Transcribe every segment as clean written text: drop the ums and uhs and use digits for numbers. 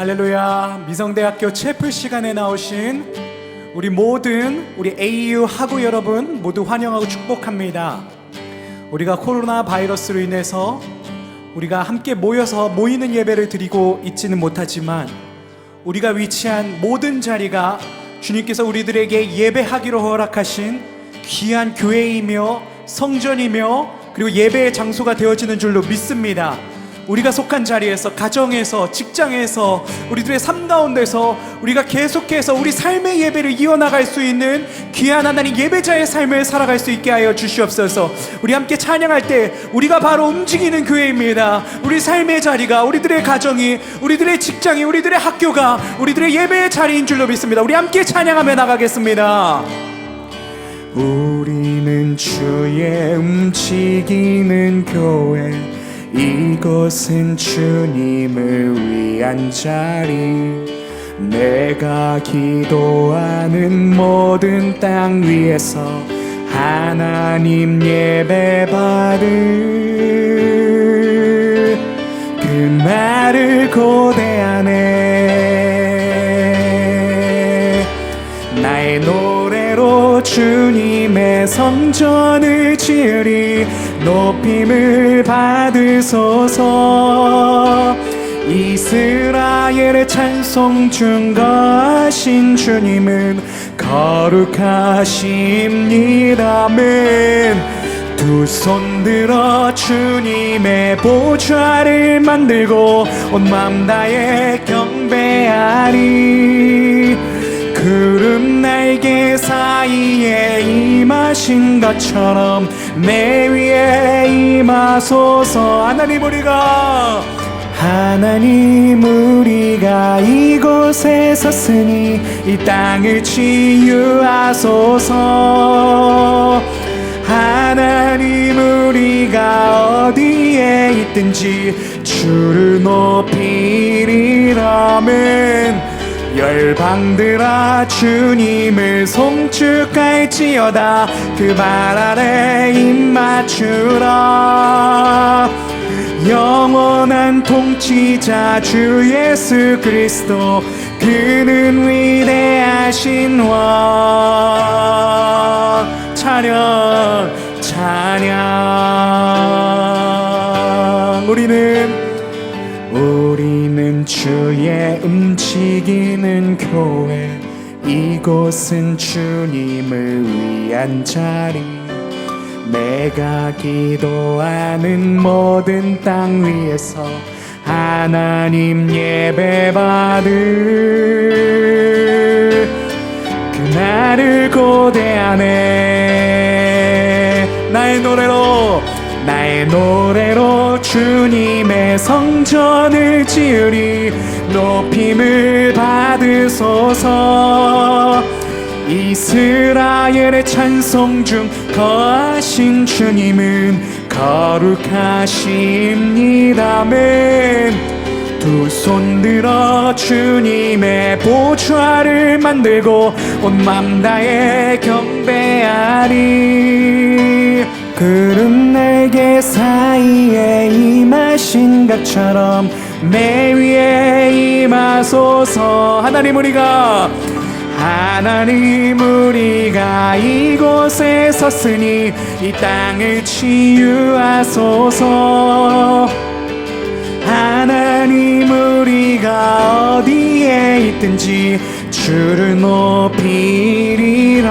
할렐루야. 미성대학교 채플 시간에 나오신 우리 모든 우리 AU 학우 여러분 모두 환영하고 축복합니다. 우리가 코로나 바이러스로 인해서 우리가 함께 모여서 모이는 예배를 드리고 있지는 못하지만 우리가 위치한 모든 자리가 주님께서 우리들에게 예배하기로 허락하신 귀한 교회이며 성전이며 그리고 예배의 장소가 되어지는 줄로 믿습니다. 우리가 속한 자리에서, 가정에서, 직장에서, 우리들의 삶 가운데서 우리가 계속해서 우리 삶의 예배를 이어나갈 수 있는 귀한 하나님 예배자의 삶을 살아갈 수 있게 하여 주시옵소서. 우리 함께 찬양할 때 우리가 바로 움직이는 교회입니다. 우리 삶의 자리가, 우리들의 가정이, 우리들의 직장이, 우리들의 학교가 우리들의 예배의 자리인 줄로 믿습니다. 우리 함께 찬양하며 나가겠습니다. 우리는 주의 움직이는 교회, 이곳은 주님을 위한 자리, 내가 기도하는 모든 땅 위에서 하나님 예배받을 그날을 고대하네. 나의 노래로 주님의 성전을 지으리, 높임을 받으소서. 이스라엘의 찬송 중 거하신 주님은 거룩하십니다멘. 두 손 들어 주님의 보좌를 만들고 온 마음 다해 경배하리. 구름 날개 사이에 임하신 것처럼 내 위에 임하소서. 하나님 우리가 이곳에 섰으니 이 땅을 치유하소서. 하나님 우리가 어디에 있든지 주를 높이리라멘. 열방들아 주님을 송축할지어다. 그 발 아래 입맞추라. 영원한 통치자 주 예수 그리스도, 그는 위대하신 왕. 찬양 찬양. 우리는 주의 움직이는 교회, 이곳은 주님을 위한 자리, 내가 기도하는 모든 땅 위에서 하나님 예배받을 그날을 고대하네. 나의 노래로 주님의 성전을 지으리, 높임을 받으소서. 이스라엘의 찬송 중 거하신 주님은 거룩하십니다멘. 두 손 들어 주님의 보좌를 만들고 온 맘 다해 경배하리. 구름 날개 사이에 임하신 것처럼 내 위에 임하소서. 하나님 우리가 이곳에 섰으니 이 땅을 치유하소서. 하나님 우리가 어디에 있든지 주를 높이리라.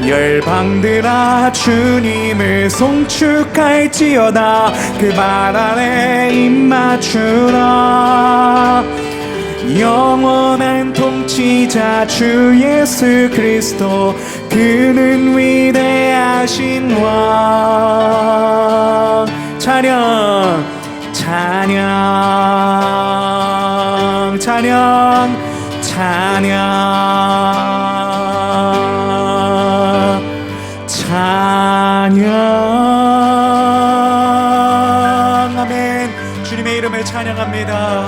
열방들아 주님을 송축할지어다. 그 발 아래 입맞추라. 영원한 통치자 주 예수 그리스도, 그는 위대하신 왕. 찬양 찬양 찬양 찬양 찬양. 아멘. 주님의 이름을 찬양합니다.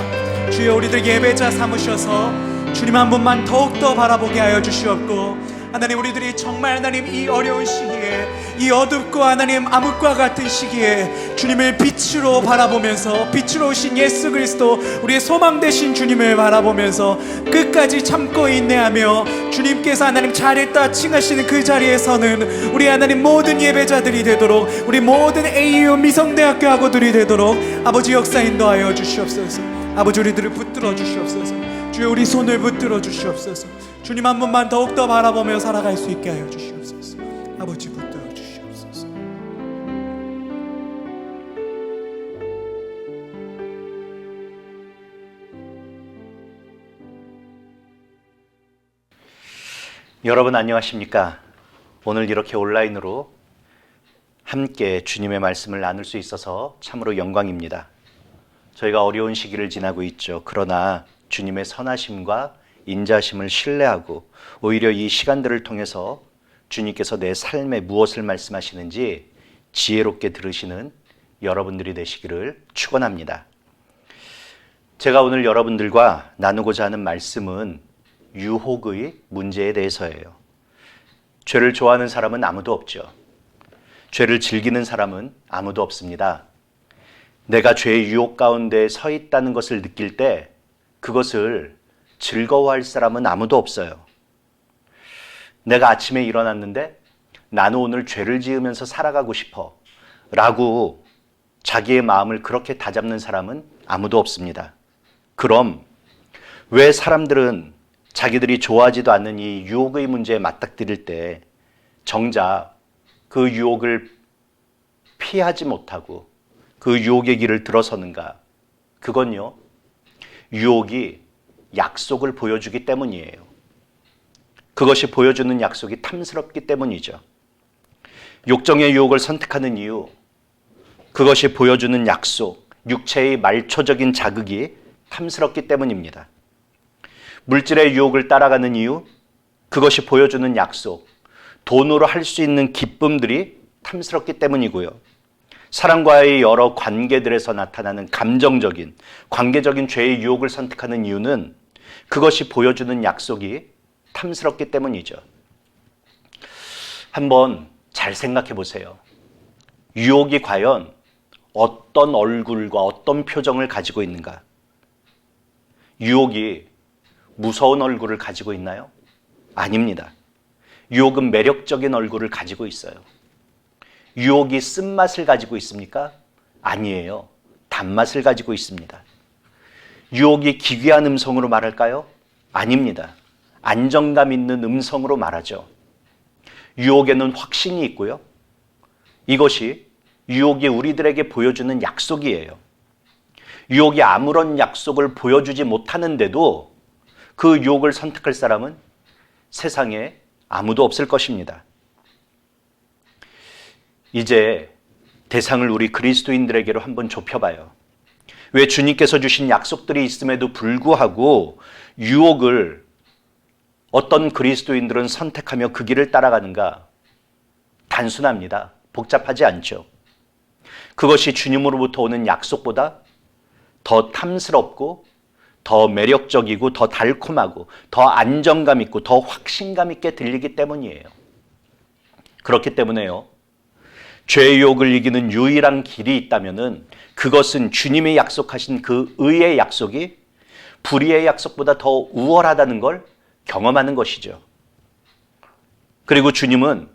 주여, 우리들 예배자 삼으셔서 주님 한 분만 더욱더 바라보게 하여 주시옵고, 하나님, 우리들이 정말 하나님 이 어려운 시기에, 이 어둡고 하나님 암흑과 같은 시기에 주님을 빛으로 바라보면서, 빛으로 오신 예수 그리스도 우리의 소망 되신 주님을 바라보면서 끝까지 참고 인내하며 주님께서 하나님 잘했다 칭하시는 그 자리에 서는 우리 하나님 모든 예배자들이 되도록, 우리 모든 AU 미성대학교 학우들이 되도록 아버지 역사 인도하여 주시옵소서. 아버지, 우리들을 붙들어 주시옵소서. 주여, 우리 손을 붙들어 주시옵소서. 주님 한 번만 더욱더 바라보며 살아갈 수 있게 하여 주시옵소서. 아버지, 붙들어 주시옵소서. 여러분 안녕하십니까? 오늘 이렇게 온라인으로 함께 주님의 말씀을 나눌 수 있어서 참으로 영광입니다. 저희가 어려운 시기를 지나고 있죠. 그러나 주님의 선하심과 인자심을 신뢰하고 오히려 이 시간들을 통해서 주님께서 내 삶에 무엇을 말씀하시는지 지혜롭게 들으시는 여러분들이 되시기를 축원합니다. 제가 오늘 여러분들과 나누고자 하는 말씀은 유혹의 문제에 대해서예요. 죄를 좋아하는 사람은 아무도 없죠. 죄를 즐기는 사람은 아무도 없습니다. 내가 죄의 유혹 가운데 서 있다는 것을 느낄 때 그것을 즐거워할 사람은 아무도 없어요. 내가 아침에 일어났는데 나는 오늘 죄를 지으면서 살아가고 싶어 라고 자기의 마음을 그렇게 다잡는 사람은 아무도 없습니다. 그럼 왜 사람들은 자기들이 좋아하지도 않는 이 유혹의 문제에 맞닥뜨릴 때 정작 그 유혹을 피하지 못하고 그 유혹의 길을 들어서는가? 그건요, 유혹이 약속을 보여주기 때문이에요. 그것이 보여주는 약속이 탐스럽기 때문이죠. 욕정의 유혹을 선택하는 이유, 그것이 보여주는 약속, 육체의 말초적인 자극이 탐스럽기 때문입니다. 물질의 유혹을 따라가는 이유, 그것이 보여주는 약속, 돈으로 할 수 있는 기쁨들이 탐스럽기 때문이고요. 사람과의 여러 관계들에서 나타나는 감정적인, 관계적인 죄의 유혹을 선택하는 이유는 그것이 보여주는 약속이 탐스럽기 때문이죠. 한번 잘 생각해 보세요. 유혹이 과연 어떤 얼굴과 어떤 표정을 가지고 있는가? 유혹이 무서운 얼굴을 가지고 있나요? 아닙니다. 유혹은 매력적인 얼굴을 가지고 있어요. 유혹이 쓴맛을 가지고 있습니까? 아니에요. 단맛을 가지고 있습니다. 유혹이 기괴한 음성으로 말할까요? 아닙니다. 안정감 있는 음성으로 말하죠. 유혹에는 확신이 있고요. 이것이 유혹이 우리들에게 보여주는 약속이에요. 유혹이 아무런 약속을 보여주지 못하는데도 그 유혹을 선택할 사람은 세상에 아무도 없을 것입니다. 이제 대상을 우리 그리스도인들에게로 한번 좁혀봐요. 왜 주님께서 주신 약속들이 있음에도 불구하고 유혹을 어떤 그리스도인들은 선택하며 그 길을 따라가는가? 단순합니다. 복잡하지 않죠. 그것이 주님으로부터 오는 약속보다 더 탐스럽고 더 매력적이고 더 달콤하고 더 안정감 있고 더 확신감 있게 들리기 때문이에요. 그렇기 때문에요, 죄의 유혹을 이기는 유일한 길이 있다면은 그것은 주님이 약속하신 그 의의 약속이 불의의 약속보다 더 우월하다는 걸 경험하는 것이죠. 그리고 주님은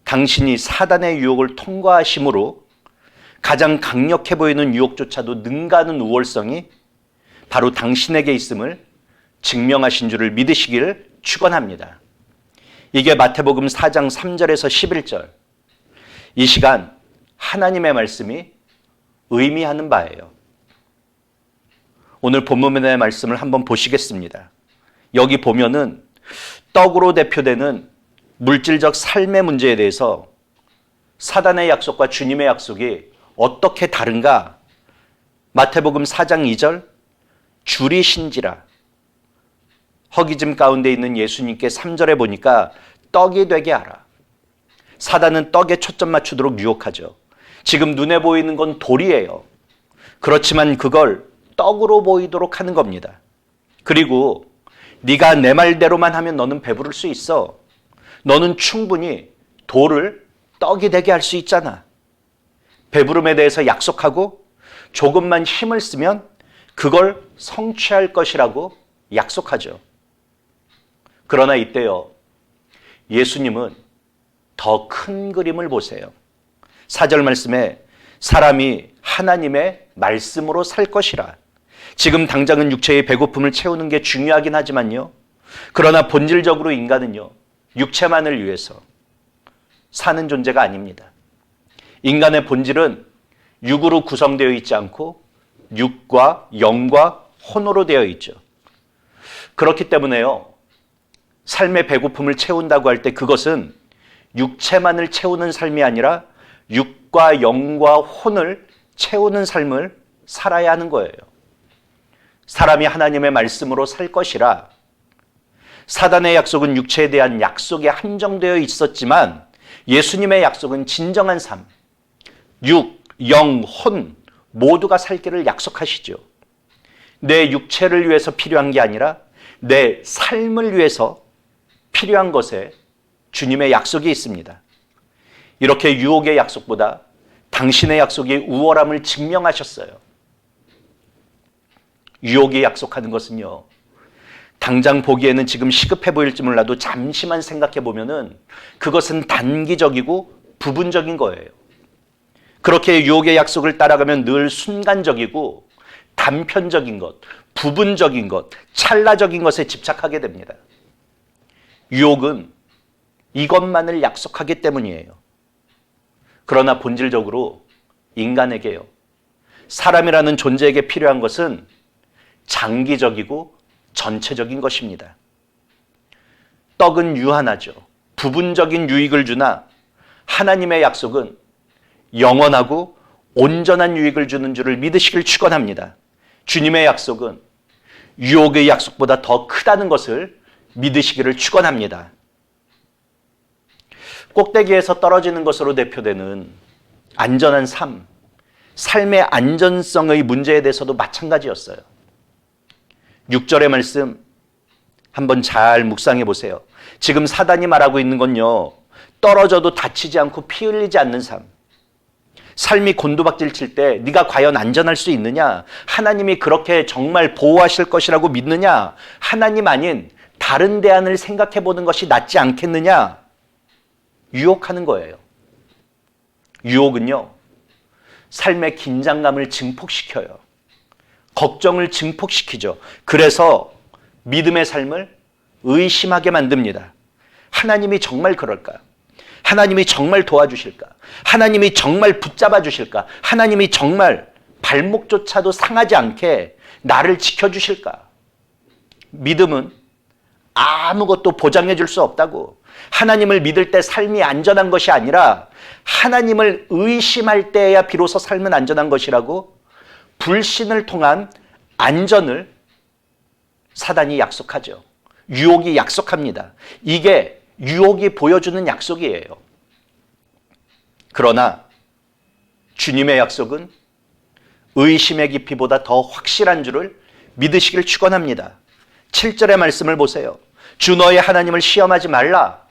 당신이 사단의 유혹을 통과하심으로 가장 강력해 보이는 유혹조차도 능가하는 우월성이 바로 당신에게 있음을 증명하신 줄을 믿으시기를 축원합니다. 이게 마태복음 4장 3절에서 11절, 이 시간 하나님의 말씀이 의미하는 바예요. 오늘 본문의 말씀을 한번 보시겠습니다. 여기 보면은 떡으로 대표되는 물질적 삶의 문제에 대해서 사단의 약속과 주님의 약속이 어떻게 다른가? 마태복음 4장 2절, 줄이신지라. 허기짐 가운데 있는 예수님께 3절에 보니까 떡이 되게 하라. 사단은 떡에 초점 맞추도록 유혹하죠. 지금 눈에 보이는 건 돌이에요. 그렇지만 그걸 떡으로 보이도록 하는 겁니다. 그리고 네가 내 말대로만 하면 너는 배부를 수 있어. 너는 충분히 돌을 떡이 되게 할 수 있잖아. 배부름에 대해서 약속하고 조금만 힘을 쓰면 그걸 성취할 것이라고 약속하죠. 그러나 이때요, 예수님은 더 큰 그림을 보세요. 4절 말씀에 사람이 하나님의 말씀으로 살 것이라. 지금 당장은 육체의 배고픔을 채우는 게 중요하긴 하지만요, 그러나 본질적으로 인간은요, 육체만을 위해서 사는 존재가 아닙니다. 인간의 본질은 육으로 구성되어 있지 않고 육과 영과 혼으로 되어 있죠. 그렇기 때문에요, 삶의 배고픔을 채운다고 할 때 그것은 육체만을 채우는 삶이 아니라 육과 영과 혼을 채우는 삶을 살아야 하는 거예요. 사람이 하나님의 말씀으로 살 것이라. 사단의 약속은 육체에 대한 약속에 한정되어 있었지만 예수님의 약속은 진정한 삶, 육, 영, 혼 모두가 살 길을 약속하시죠. 내 육체를 위해서 필요한 게 아니라 내 삶을 위해서 필요한 것에 주님의 약속이 있습니다. 이렇게 유혹의 약속보다 당신의 약속이 우월함을 증명하셨어요. 유혹이 약속하는 것은요, 당장 보기에는 지금 시급해 보일지 몰라도 잠시만 생각해 보면은 그것은 단기적이고 부분적인 거예요. 그렇게 유혹의 약속을 따라가면 늘 순간적이고 단편적인 것, 부분적인 것, 찰나적인 것에 집착하게 됩니다. 유혹은 이것만을 약속하기 때문이에요. 그러나 본질적으로 인간에게요, 사람이라는 존재에게 필요한 것은 장기적이고 전체적인 것입니다. 떡은 유한하죠. 부분적인 유익을 주나 하나님의 약속은 영원하고 온전한 유익을 주는 줄을 믿으시길 축원합니다. 주님의 약속은 유혹의 약속보다 더 크다는 것을 믿으시기를 축원합니다. 꼭대기에서 떨어지는 것으로 대표되는 안전한 삶, 삶의 안전성의 문제에 대해서도 마찬가지였어요. 6절의 말씀 한번 잘 묵상해 보세요. 지금 사단이 말하고 있는 건요, 떨어져도 다치지 않고 피 흘리지 않는 삶, 삶이 곤두박질 칠 때 네가 과연 안전할 수 있느냐? 하나님이 그렇게 정말 보호하실 것이라고 믿느냐? 하나님 아닌 다른 대안을 생각해 보는 것이 낫지 않겠느냐? 유혹하는 거예요. 유혹은요, 삶의 긴장감을 증폭시켜요. 걱정을 증폭시키죠. 그래서 믿음의 삶을 의심하게 만듭니다. 하나님이 정말 그럴까? 하나님이 정말 도와주실까? 하나님이 정말 붙잡아 주실까? 하나님이 정말 발목조차도 상하지 않게 나를 지켜주실까? 믿음은 아무것도 보장해 줄 수 없다고. 하나님을 믿을 때 삶이 안전한 것이 아니라 하나님을 의심할 때야 비로소 삶은 안전한 것이라고 불신을 통한 안전을 사단이 약속하죠. 유혹이 약속합니다. 이게 유혹이 보여주는 약속이에요. 그러나 주님의 약속은 의심의 깊이보다 더 확실한 줄을 믿으시길 축원합니다. 7절의 말씀을 보세요. 주 너의 하나님을 시험하지 말라.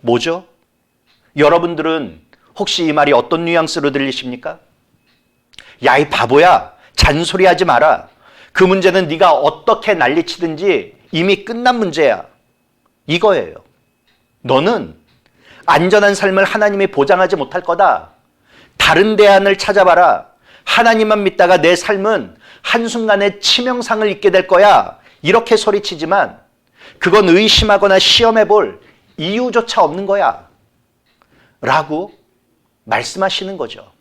뭐죠? 여러분들은 혹시 이 말이 어떤 뉘앙스로 들리십니까? 야, 이 바보야, 잔소리하지 마라. 그 문제는 네가 어떻게 난리치든지 이미 끝난 문제야. 이거예요. 너는 안전한 삶을 하나님이 보장하지 못할 거다. 다른 대안을 찾아봐라. 하나님만 믿다가 내 삶은 한순간에 치명상을 입게 될 거야. 이렇게 소리치지만 그건 의심하거나 시험해 볼 이유조차 없는 거야. 라고 말씀하시는 거죠.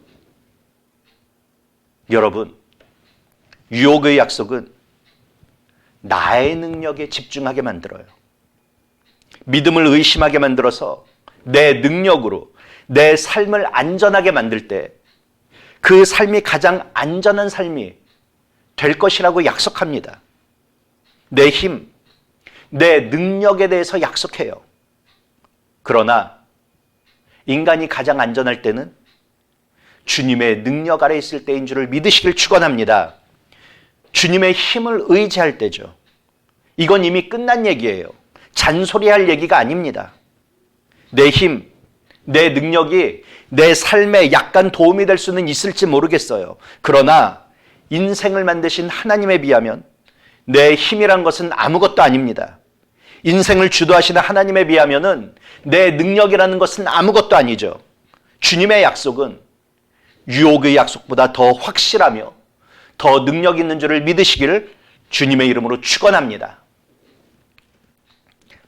여러분, 유혹의 약속은 나의 능력에 집중하게 만들어요. 믿음을 의심하게 만들어서 내 능력으로 내 삶을 안전하게 만들 때 그 삶이 가장 안전한 삶이 될 것이라고 약속합니다. 내 힘, 내 능력에 대해서 약속해요. 그러나 인간이 가장 안전할 때는 주님의 능력 아래 있을 때인 줄을 믿으시길 축원합니다. 주님의 힘을 의지할 때죠. 이건 이미 끝난 얘기예요. 잔소리할 얘기가 아닙니다. 내 힘, 내 능력이 내 삶에 약간 도움이 될 수는 있을지 모르겠어요. 그러나 인생을 만드신 하나님에 비하면 내 힘이란 것은 아무것도 아닙니다. 인생을 주도하시는 하나님에 비하면은 내 능력이라는 것은 아무것도 아니죠. 주님의 약속은 유혹의 약속보다 더 확실하며 더 능력 있는 줄을 믿으시기를 주님의 이름으로 축원합니다.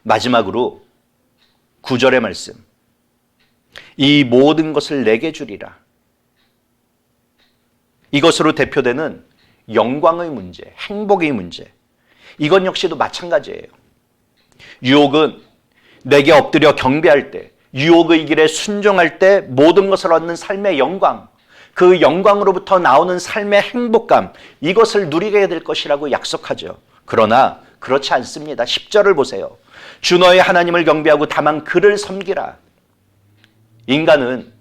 마지막으로 9절의 말씀. 이 모든 것을 내게 주리라. 이것으로 대표되는 영광의 문제, 행복의 문제. 이건 역시도 마찬가지예요. 유혹은 내게 엎드려 경배할 때, 유혹의 길에 순종할 때 모든 것을 얻는 삶의 영광, 그 영광으로부터 나오는 삶의 행복감, 이것을 누리게 될 것이라고 약속하죠. 그러나 그렇지 않습니다. 10절을 보세요. 주 너의 하나님을 경배하고 다만 그를 섬기라. 인간은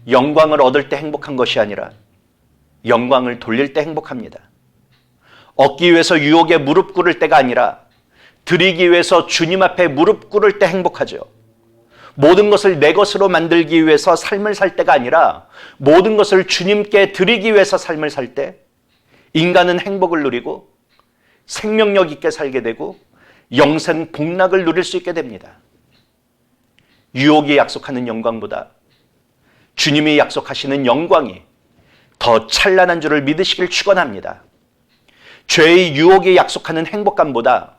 영광을 얻을 때 행복한 것이 아니라 영광을 돌릴 때 행복합니다. 얻기 위해서 유혹에 무릎 꿇을 때가 아니라 드리기 위해서 주님 앞에 무릎 꿇을 때 행복하죠. 모든 것을 내 것으로 만들기 위해서 삶을 살 때가 아니라 모든 것을 주님께 드리기 위해서 삶을 살 때 인간은 행복을 누리고 생명력 있게 살게 되고 영생 복락을 누릴 수 있게 됩니다. 유혹이 약속하는 영광보다 주님이 약속하시는 영광이 더 찬란한 줄을 믿으시길 축원합니다. 죄의 유혹이 약속하는 행복감보다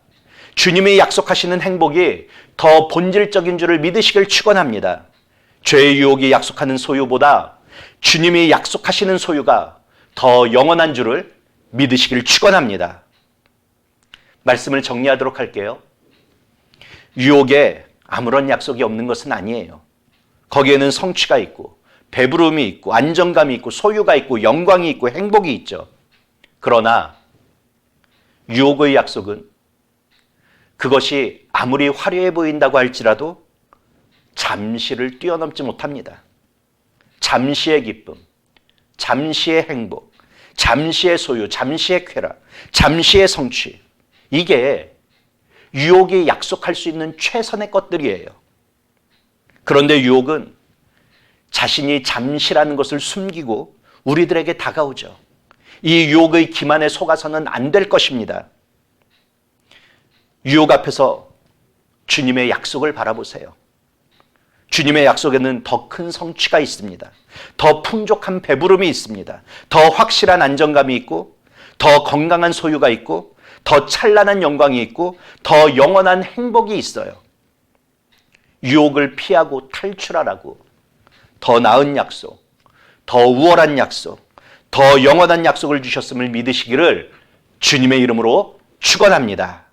주님이 약속하시는 행복이 더 본질적인 줄을 믿으시길 축원합니다. 죄의 유혹이 약속하는 소유보다 주님이 약속하시는 소유가 더 영원한 줄을 믿으시길 축원합니다. 말씀을 정리하도록 할게요. 유혹에 아무런 약속이 없는 것은 아니에요. 거기에는 성취가 있고 배부름이 있고 안정감이 있고 소유가 있고 영광이 있고 행복이 있죠. 그러나 유혹의 약속은 그것이 아무리 화려해 보인다고 할지라도 잠시를 뛰어넘지 못합니다. 잠시의 기쁨, 잠시의 행복, 잠시의 소유, 잠시의 쾌락, 잠시의 성취, 이게 유혹이 약속할 수 있는 최선의 것들이에요. 그런데 유혹은 자신이 잠시라는 것을 숨기고 우리들에게 다가오죠. 이 유혹의 기만에 속아서는 안 될 것입니다. 유혹 앞에서 주님의 약속을 바라보세요. 주님의 약속에는 더 큰 성취가 있습니다. 더 풍족한 배부름이 있습니다. 더 확실한 안정감이 있고 더 건강한 소유가 있고 더 찬란한 영광이 있고 더 영원한 행복이 있어요. 유혹을 피하고 탈출하라고 더 나은 약속, 더 우월한 약속, 더 영원한 약속을 주셨음을 믿으시기를 주님의 이름으로 축원합니다.